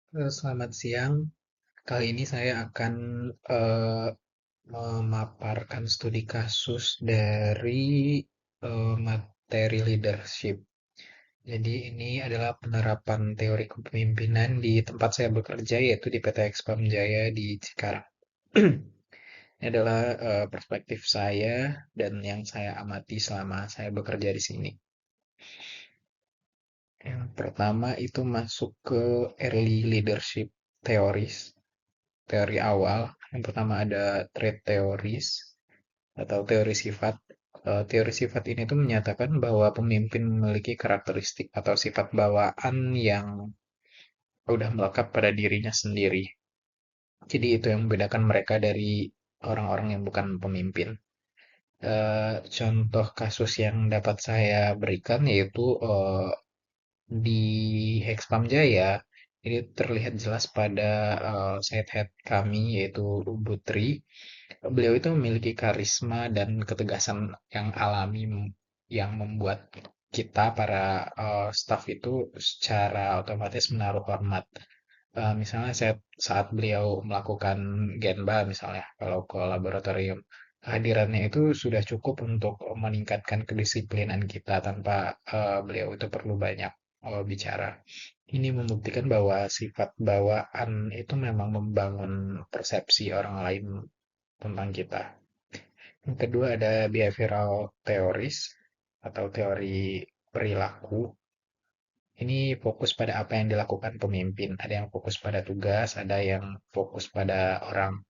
Selamat siang. Kali ini saya akan eh, memaparkan studi kasus dari materi leadership. Jadi ini adalah penerapan teori kepemimpinan di tempat saya bekerja, yaitu di PT Expam Jaya di Cikarang. Ini adalah perspektif saya dan yang saya amati selama saya bekerja di sini. Yang pertama itu masuk ke early leadership theories. Teori awal. Yang pertama ada trait theories atau teori sifat. Teori sifat ini tuh menyatakan bahwa pemimpin memiliki karakteristik atau sifat bawaan yang udah melekat pada dirinya sendiri. Jadi itu yang membedakan mereka dari orang-orang yang bukan pemimpin. Contoh kasus yang dapat saya berikan yaitu di Hexpam Jaya ini terlihat jelas pada site head kami yaitu Butri. Beliau itu memiliki karisma dan ketegasan yang alami yang membuat kita para staff itu secara otomatis menaruh hormat. Misalnya saat beliau melakukan Genba misalnya, kalau ke laboratorium, kehadirannya itu sudah cukup untuk meningkatkan kedisiplinan kita tanpa beliau itu perlu banyak bicara. Ini membuktikan bahwa sifat bawaan itu memang membangun persepsi orang lain tentang kita. Yang kedua ada behavioral theories atau teori perilaku. Ini fokus pada apa yang dilakukan pemimpin. Ada yang fokus pada tugas, ada yang fokus pada orang.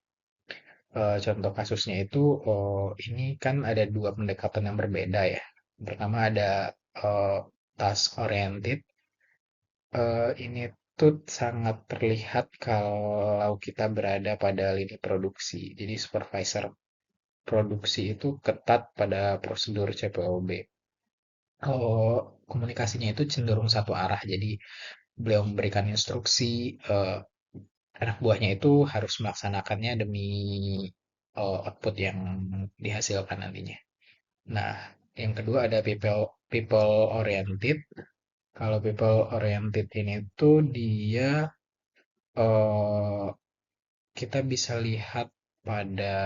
Contoh kasusnya itu, ini kan ada dua pendekatan yang berbeda ya. Pertama ada task oriented. Ini tuh sangat terlihat kalau kita berada pada lini produksi. Jadi supervisor produksi itu ketat pada prosedur CPOB. Komunikasinya itu cenderung satu arah. Jadi beliau memberikan instruksi, anak buahnya itu harus melaksanakannya demi output yang dihasilkan nantinya. Nah, yang kedua ada people oriented. Kalau people oriented ini tuh dia eh, kita bisa lihat pada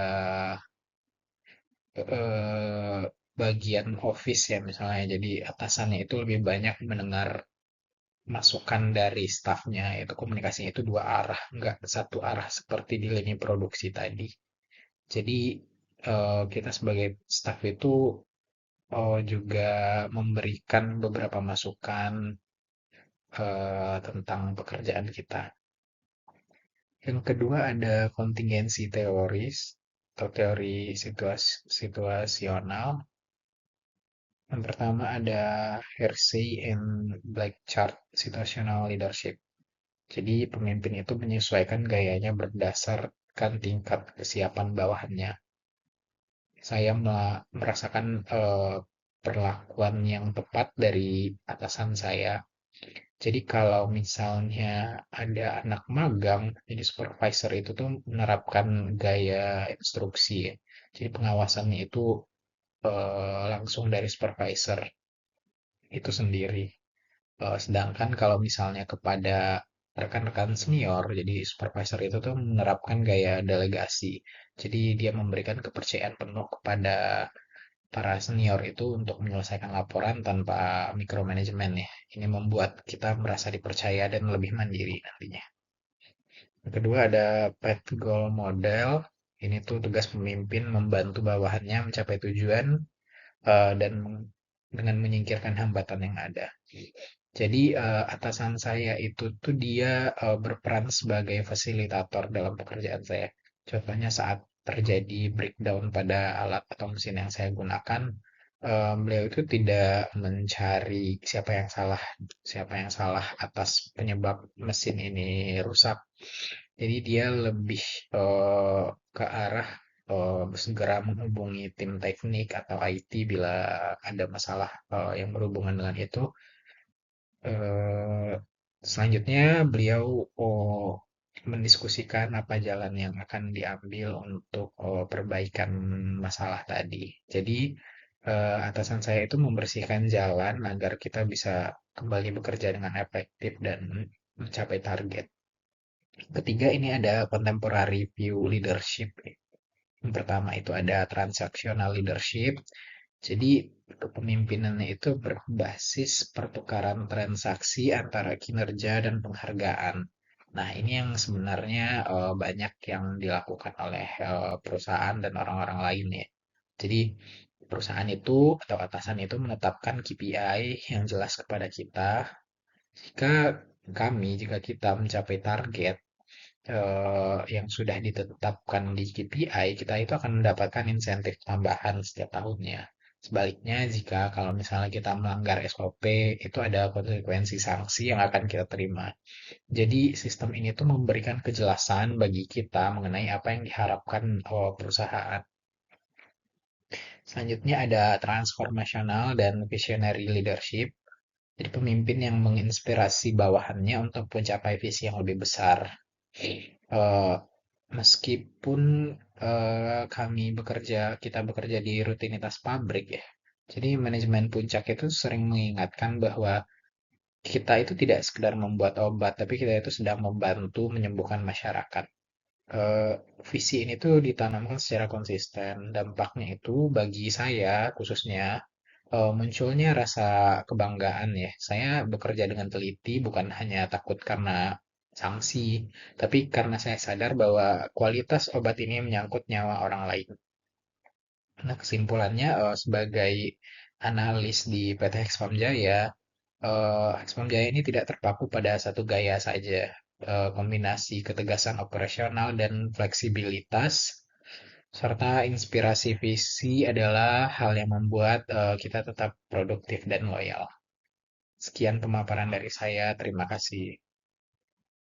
bagian office ya misalnya. Jadi atasannya itu lebih banyak mendengar masukan dari staffnya, itu komunikasinya itu dua arah, nggak satu arah seperti di lini produksi tadi. Jadi kita sebagai staff itu juga memberikan beberapa masukan tentang pekerjaan kita. Yang kedua ada contingency theories atau teori situasional. Yang pertama ada Hersey and Blackchart situational leadership. Jadi pemimpin itu menyesuaikan gayanya berdasarkan tingkat kesiapan bawahannya. Saya merasakan perlakuan yang tepat dari atasan saya. Jadi kalau misalnya ada anak magang, jadi supervisor itu tuh menerapkan gaya instruksi ya. Jadi pengawasannya itu langsung dari supervisor itu sendiri. Sedangkan kalau misalnya kepada rekan-rekan senior, jadi supervisor itu tuh menerapkan gaya delegasi. Jadi dia memberikan kepercayaan penuh kepada para senior itu untuk menyelesaikan laporan tanpa micromanagement ya. Ini membuat kita merasa dipercaya dan lebih mandiri nantinya. Yang kedua ada path goal model. Ini tuh tugas pemimpin membantu bawahannya mencapai tujuan dan dengan menyingkirkan hambatan yang ada. Jadi atasan saya itu tuh dia berperan sebagai fasilitator dalam pekerjaan saya. Contohnya saat terjadi breakdown pada alat atau mesin yang saya gunakan, beliau itu tidak mencari siapa yang salah atas penyebab mesin ini rusak. Jadi dia lebih ke arah segera menghubungi tim teknik atau IT bila ada masalah yang berhubungan dengan itu. eh, Selanjutnya beliau mendiskusikan apa jalan yang akan diambil untuk perbaikan masalah tadi. Jadi atasan saya itu membersihkan jalan agar kita bisa kembali bekerja dengan efektif dan mencapai target. Ketiga, ini ada contemporary view leadership. Yang pertama itu ada transactional leadership. Jadi kepemimpinannya itu berbasis pertukaran transaksi antara kinerja dan penghargaan. Nah, ini yang sebenarnya banyak yang dilakukan oleh perusahaan dan orang-orang lain ya. Jadi perusahaan itu atau atasan itu menetapkan KPI yang jelas kepada kita. Jika kita mencapai target yang sudah ditetapkan di KPI, kita itu akan mendapatkan insentif tambahan setiap tahunnya. Sebaliknya, jika kalau misalnya kita melanggar SOP, itu ada konsekuensi sanksi yang akan kita terima. Jadi, sistem ini tuh memberikan kejelasan bagi kita mengenai apa yang diharapkan perusahaan. Selanjutnya ada transformational dan visionary leadership. Jadi pemimpin yang menginspirasi bawahannya untuk mencapai visi yang lebih besar. Eh, Meskipun kita bekerja di rutinitas pabrik ya. Jadi manajemen puncak itu sering mengingatkan bahwa kita itu tidak sekedar membuat obat, tapi kita itu sedang membantu menyembuhkan masyarakat. Eh, Visi ini tuh ditanamkan secara konsisten. Dampaknya itu bagi saya khususnya munculnya rasa kebanggaan ya. Saya bekerja dengan teliti bukan hanya takut karena sanksi, tapi karena saya sadar bahwa kualitas obat ini menyangkut nyawa orang lain. Nah, kesimpulannya sebagai analis di PT Hexfam Jaya, Hexfam Jaya ini tidak terpaku pada satu gaya saja. Kombinasi ketegasan operasional dan fleksibilitas serta inspirasi visi adalah hal yang membuat kita tetap produktif dan loyal. Sekian pemaparan dari saya. Terima kasih.